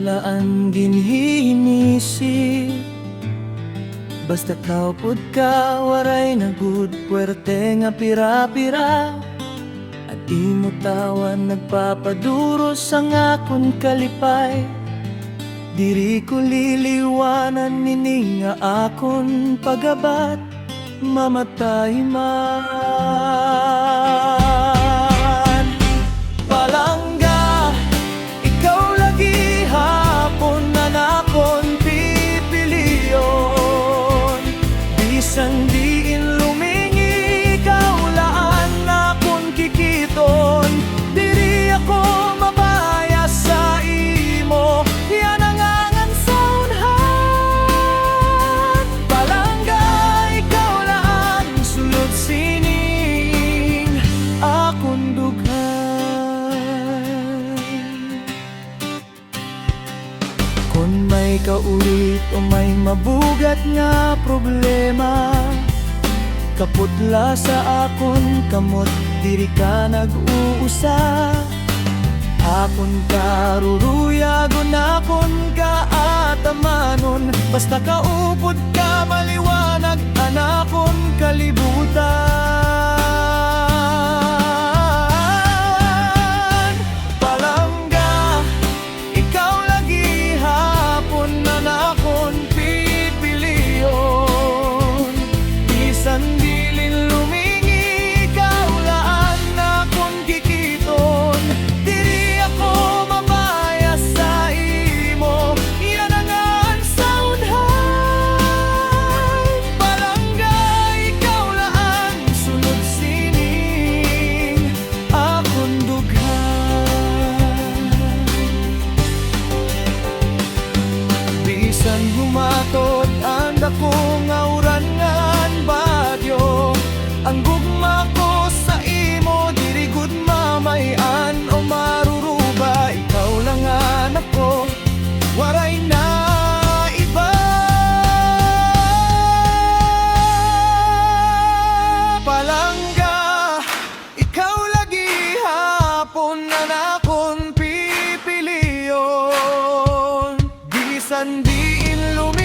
laan ginhinisi. Basta kaupod ka, waray na gud puwerte nga pira-pira. At imo tawan nagpapaduros ang akon kalipay. Diri ko liliwanan nini nga akon pagabat, mamatay man. Palangga, ikaw lagi hapon na nakon pipiliyon. Bisan diin lumingi, ikaw laan nakon kikiton. Diri ako mabaya sa imo, yan ang angan sa unhan. Palangga, ikaw laan sulod sining akon dughan. Kung may kaulit o may mabugat nga problema, kaputla sa akon kamot, diri ka nag-uusa. Akon ka ruruyagon, akon ka atamanon. Basta kaupod ka maliwanag, anakon kalibutan. Palangga, ikaw lagi hapon na nakon pipiliyon. Bisan dilin lumingi, ikaw laan nakon kikiton. Diri ako mabaya sa imo, yan ang angan sa unhan. Palangga, ikaw laan sunod sining akon dughan. Bisan humatot ang dakong auran ngan bagyo, ang gugma ko sa imo diri gud mamayan o maruruba. Ikaw lang anak ko, waray na iba. Palangga, ikaw lagi hapon na nakon pipiliyon. Bisan diin lumi